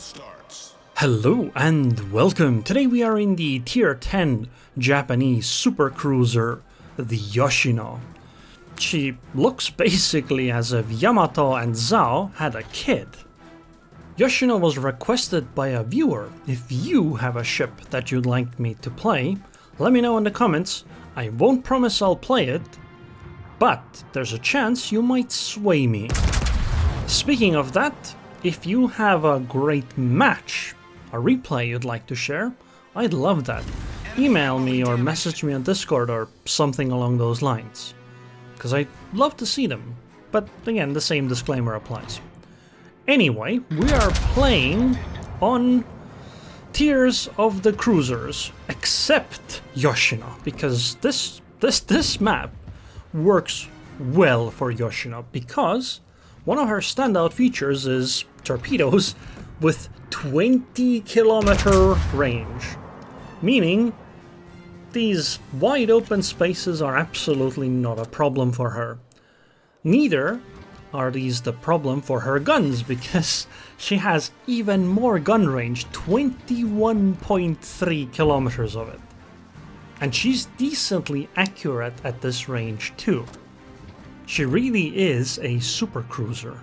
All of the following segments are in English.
starts. Hello and welcome. Today we are in the tier 10 Japanese supercruiser, the Yoshino. She looks basically as if Yamato and Zhao had a kid. Yoshino was requested by a viewer. If you have a ship that you'd like me to play, let me know in the comments. I won't promise I'll play it, but there's a chance you might sway me. Speaking of that, if you have a great match, a replay you'd like to share, I'd love that. Email me or message me on Discord or something along those lines, because I'd love to see them. But again, the same disclaimer applies. Anyway, we are playing on tiers of the cruisers, except Yoshino, because this map works well for Yoshino, because one of her standout features is torpedoes with 20-kilometer range, meaning these wide open spaces are absolutely not a problem for her. Neither are these the problem for her guns, because she has even more gun range, 21.3 kilometers of it. And she's decently accurate at this range too. She really is a supercruiser.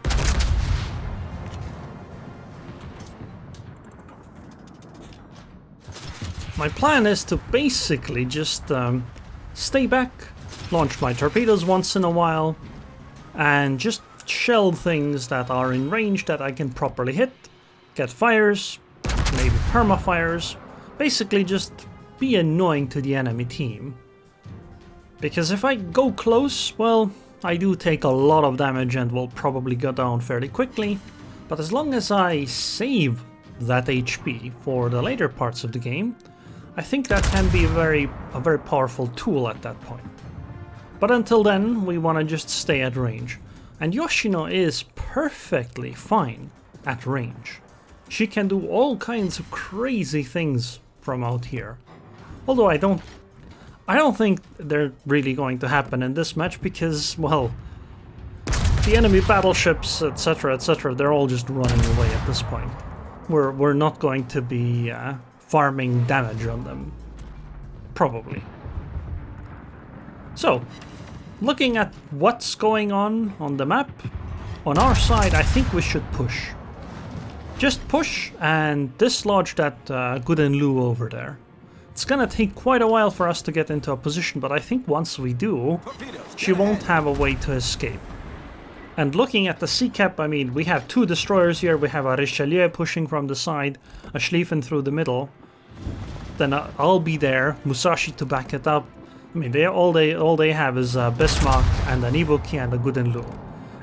My plan is to basically just stay back, launch my torpedoes once in a while, and just shell things that are in range that I can properly hit, get fires, maybe perma fires, basically just be annoying to the enemy team. Because if I go close, well, I do take a lot of damage and will probably go down fairly quickly, but as long as I save that HP for the later parts of the game, I think that can be a very powerful tool at that point. But until then, we want to just stay at range. And Yoshino is perfectly fine at range. She can do all kinds of crazy things from out here. Although I don't think they're really going to happen in this match because, well, the enemy battleships, etc., they're all just running away at this point. We're not going to be farming damage on them, probably. So, looking at what's going on the map, on our side, I think we should push. Just push and dislodge that Gudenlu over there. It's gonna take quite a while for us to get into a position, but I think once we do, she won't have a way to escape. And looking at the sea cap, I mean, we have two destroyers here. We have a Richelieu pushing from the side, a Schlieffen through the middle. Then I'll be there, Musashi to back it up. I mean, all they have is Bismarck and an Ibuki and a Gudenlu.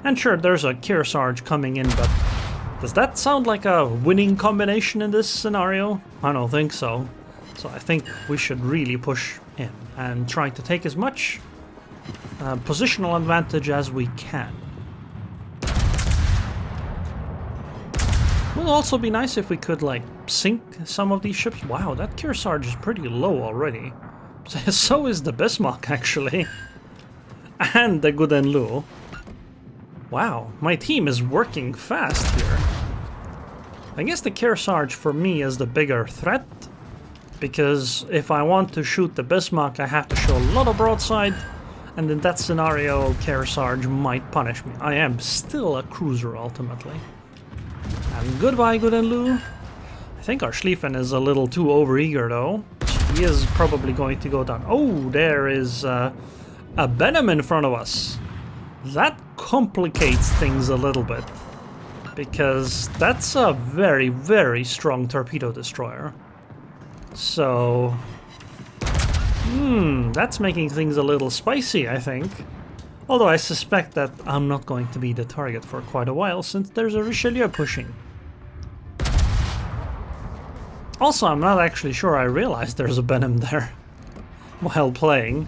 And sure, there's a Kearsarge coming in, but does that sound like a winning combination in this scenario? I don't think so. So I think we should really push in and try to take as much positional advantage as we can. Would also be nice if we could, like, sink some of these ships. Wow, that Kearsarge is pretty low already. So is the Bismarck, actually. And the Gudenlu. Wow, my team is working fast here. I guess the Kearsarge for me is the bigger threat, because if I want to shoot the Bismarck, I have to show a lot of broadside, and in that scenario, Kearsarge might punish me. I am still a cruiser, ultimately. And goodbye, Gudenlu. I think our Schlieffen is a little too overeager, though. He is probably going to go down. Oh, there is a Benham in front of us. That complicates things a little bit, because that's a very, very strong torpedo destroyer. So, that's making things a little spicy, I think. Although I suspect that I'm not going to be the target for quite a while, since there's a Richelieu pushing. Also, I'm not actually sure I realized there's a Benham there while playing.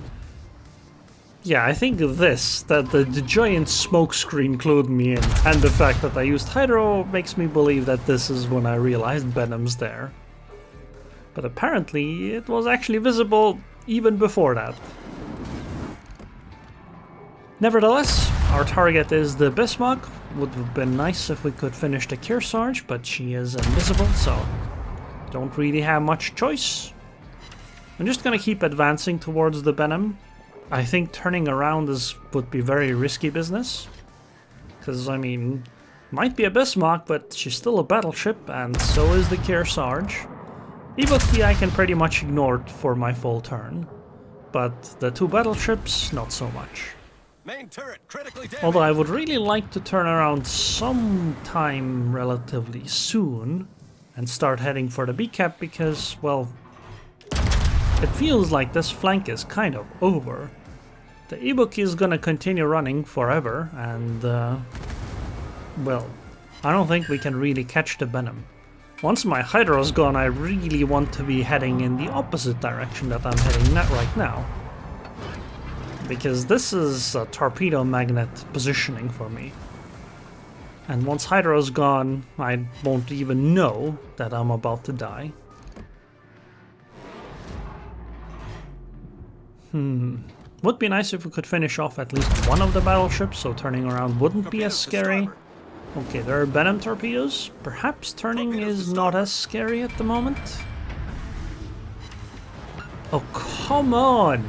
Yeah, I think that the giant smoke screen clued me in, and the fact that I used Hydro makes me believe that this is when I realized Benham's there. But apparently it was actually visible even before that. Nevertheless, Our target is the Bismarck. Would have been nice if we could finish the Kearsarge, but she is invisible, so don't really have much choice. I'm just gonna keep advancing towards the Venom. I think turning around would be very risky business. Because, I mean, might be a Bismarck, but she's still a battleship, and so is the Kearsarge. Ibuki I can pretty much ignore for my full turn. But the two battleships, not so much. Main turret critically damaged. Although I would really like to turn around sometime relatively soon and start heading for the B-cap because, well, it feels like this flank is kind of over. The Ibuki is gonna continue running forever and, well, I don't think we can really catch the Venom. Once my Hydro's gone, I really want to be heading in the opposite direction that I'm heading right now. Because this is a torpedo magnet positioning for me. And once Hydro's gone, I won't even know that I'm about to die. Would be nice if we could finish off at least one of the battleships, so turning around wouldn't be as scary. Okay, there are Venom torpedoes. Perhaps turning is not as scary at the moment. Oh, come on!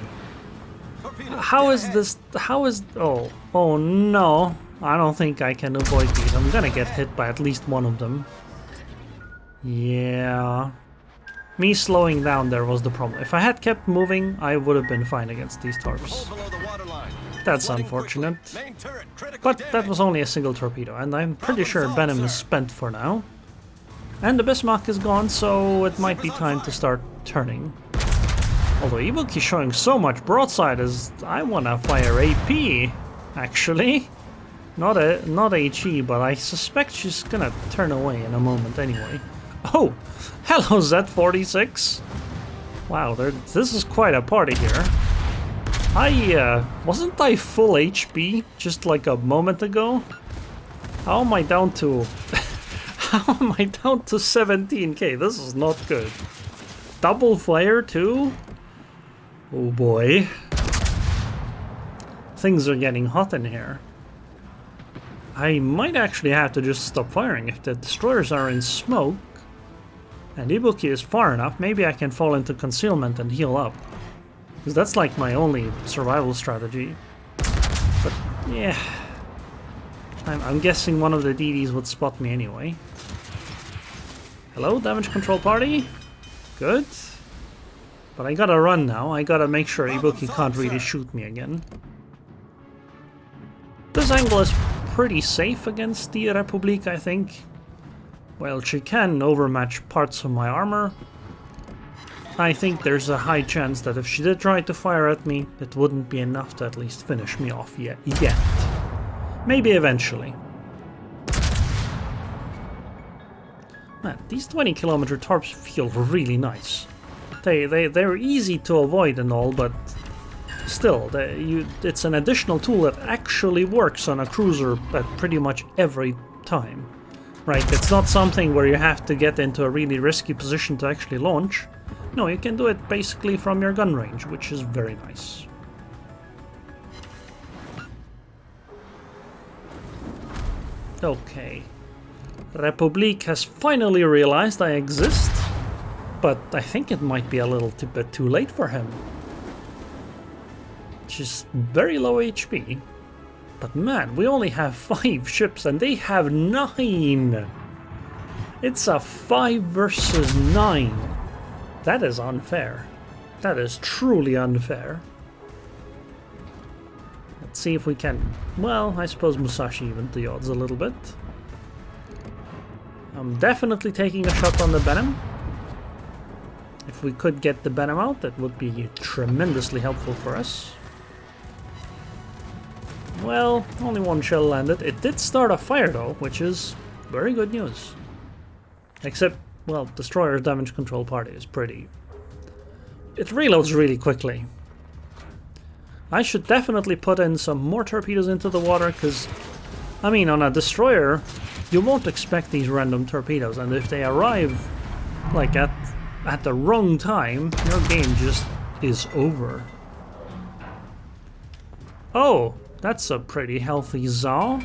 How is this? How is... Oh no. I don't think I can avoid these. I'm gonna get hit by at least one of them. Yeah. Me slowing down there was the problem. If I had kept moving, I would have been fine against these torps. That's unfortunate. But that was only a single torpedo, and I'm pretty sure Venom is spent for now. And the Bismarck is gone, so it might be time to start turning. Although Ibuki's showing so much broadside as I wanna fire AP, actually. Not HE, but I suspect she's gonna turn away in a moment anyway. Oh! Hello, Z46! Wow, this is quite a party here. Wasn't I full HP just like a moment ago? How am I down to... How am I down to 17k? This is not good. Double fire too? Oh boy. Things are getting hot in here. I might actually have to just stop firing if the destroyers are in smoke. And Ibuki is far enough, maybe I can fall into concealment and heal up. Because that's like my only survival strategy. But yeah, I'm guessing one of the DDs would spot me anyway. Hello, damage control party? Good. But I gotta run now, I gotta make sure Ibuki can't really shoot me again. This angle is pretty safe against the Republic, I think. Well, she can overmatch parts of my armor. I think there's a high chance that if she did try to fire at me, it wouldn't be enough to at least finish me off yet. Maybe eventually. Man, these 20-kilometer torps feel really nice. They're easy to avoid and all, but still, it's an additional tool that actually works on a cruiser at pretty much every time. Right, it's not something where you have to get into a really risky position to actually launch. No, you can do it basically from your gun range, which is very nice. Okay. Republic has finally realized I exist, but I think it might be a little bit too late for him. She's very low HP. But man, we only have 5 ships and they have 9! It's a 5 versus 9. That is unfair. That is truly unfair. Let's see if we can... Well, I suppose Musashi evened the odds a little bit. I'm definitely taking a shot on the Venom. If we could get the Venom out, that would be tremendously helpful for us. Well, only one shell landed. It did start a fire though, which is very good news. Except, well, Destroyer's damage control party is pretty... It reloads really quickly. I should definitely put in some more torpedoes into the water, because, I mean, on a Destroyer, you won't expect these random torpedoes, and if they arrive, like, at the wrong time, your game just is over. Oh! That's a pretty healthy Zao.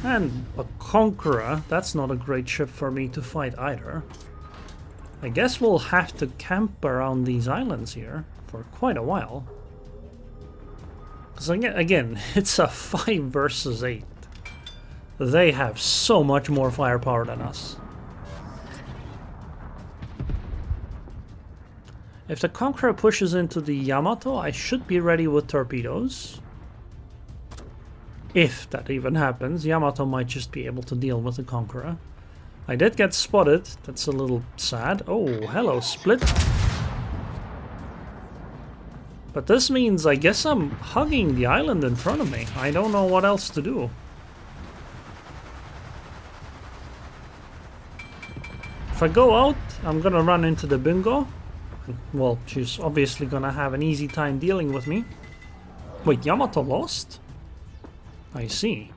And a Conqueror, that's not a great ship for me to fight either. I guess we'll have to camp around these islands here for quite a while. Because again, it's a 5 versus 8. They have so much more firepower than us. If the Conqueror pushes into the Yamato, I should be ready with torpedoes. If that even happens, Yamato might just be able to deal with the Conqueror. I did get spotted, that's a little sad. Oh, hello, Split. But this means I guess I'm hugging the island in front of me. I don't know what else to do. If I go out, I'm gonna run into the Bungo. Well, she's obviously gonna have an easy time dealing with me. Wait, Yamato lost? I see.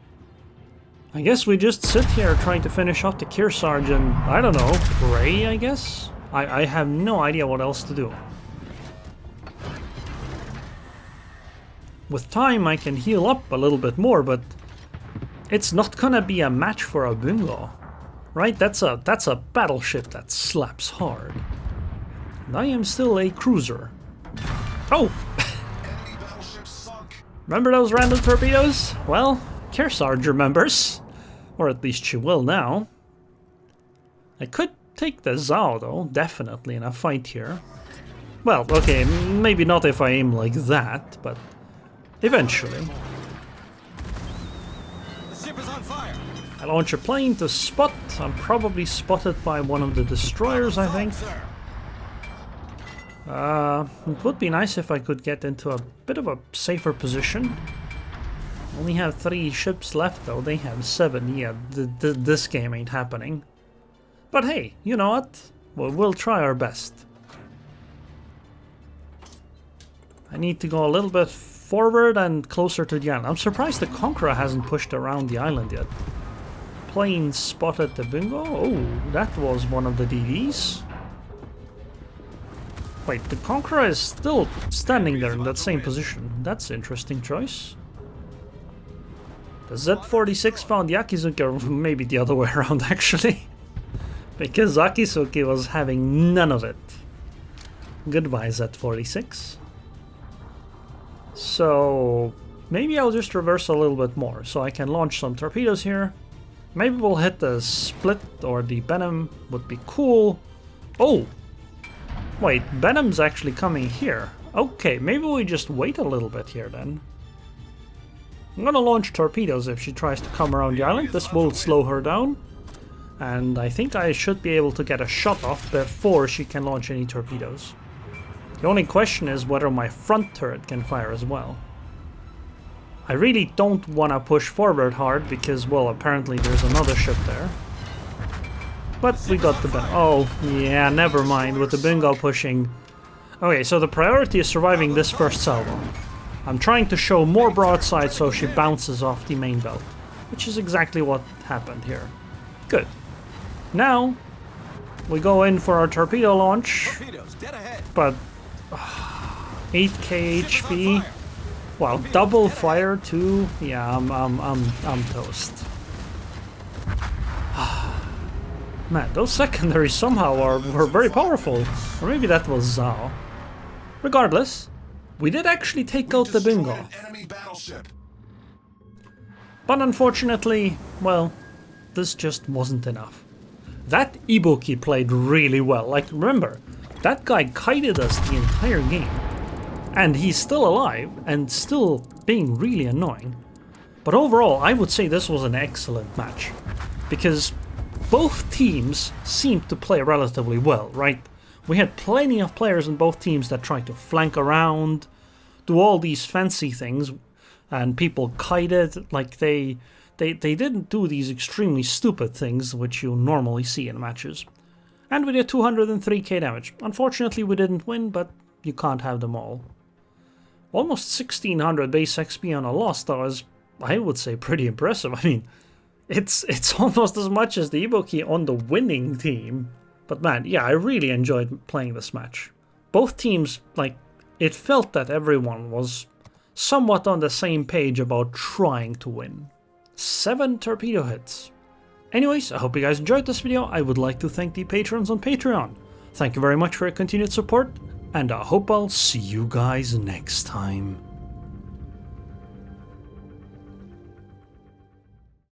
I guess we just sit here trying to finish off the Kearsarge and, I don't know, pray, I guess? I have no idea what else to do. With time I can heal up a little bit more, but it's not gonna be a match for a Bungo. Right? That's a battleship that slaps hard. And I am still a cruiser. Oh! Remember those random torpedoes? Well, Kearsarge remembers. Or at least she will now. I could take the Zao though, definitely in a fight here. Well, okay, maybe not if I aim like that, but eventually. The ship is on fire. I launch a plane to spot. I'm probably spotted by one of the destroyers, I think. It would be nice if I could get into a bit of a safer position. Only have 3 ships left though, they have 7. Yeah, this game ain't happening. But hey, you know what? We'll try our best. I need to go a little bit forward and closer to the island. I'm surprised the Conqueror hasn't pushed around the island yet. Plane spotted the Bungo. Oh, that was one of the DDs. Wait, the Conqueror is still standing there in that same position. That's an interesting choice. The Z-46 found Yakizuki, or maybe the other way around actually. Because Akizuki was having none of it. Goodbye, Z-46. So maybe I'll just reverse a little bit more so I can launch some torpedoes here. Maybe we'll hit the Split or the Venom would be cool. Oh! Wait, Venom's actually coming here. Okay, maybe we just wait a little bit here then. I'm gonna launch torpedoes if she tries to come around the island. This will slow her down. And I think I should be able to get a shot off before she can launch any torpedoes. The only question is whether my front turret can fire as well. I really don't want to push forward hard because, well, apparently there's another ship there. But we got the Bungo. Oh, yeah, never mind with the Bungo pushing. Okay, so the priority is surviving this first salvo. I'm trying to show more broadside so she bounces off the main belt, which is exactly what happened here. Good. Now, we go in for our torpedo launch, but 8k HP. Wow, double fire too. Yeah, I'm toast. Man, those secondaries somehow were very powerful. Or maybe that was Zao. Regardless, we did actually take out the Bungo. But unfortunately, well, this just wasn't enough. That Ibuki played really well. Like, remember, that guy kited us the entire game. And he's still alive and still being really annoying. But overall, I would say this was an excellent match. Because both teams seemed to play relatively well, right? We had plenty of players in both teams that tried to flank around, do all these fancy things, and people kited. Like they didn't do these extremely stupid things which you normally see in matches. And we did 203k damage. Unfortunately, we didn't win, but you can't have them all. Almost 1600 base XP on a loss, though, is, I would say, pretty impressive. I mean, it's almost as much as the Ibuki on the winning team. But man, yeah, I really enjoyed playing this match. Both teams, like, it felt that everyone was somewhat on the same page about trying to win. 7 torpedo hits. Anyways, I hope you guys enjoyed this video. I would like to thank the patrons on Patreon. Thank you very much for your continued support, and I hope I'll see you guys next time.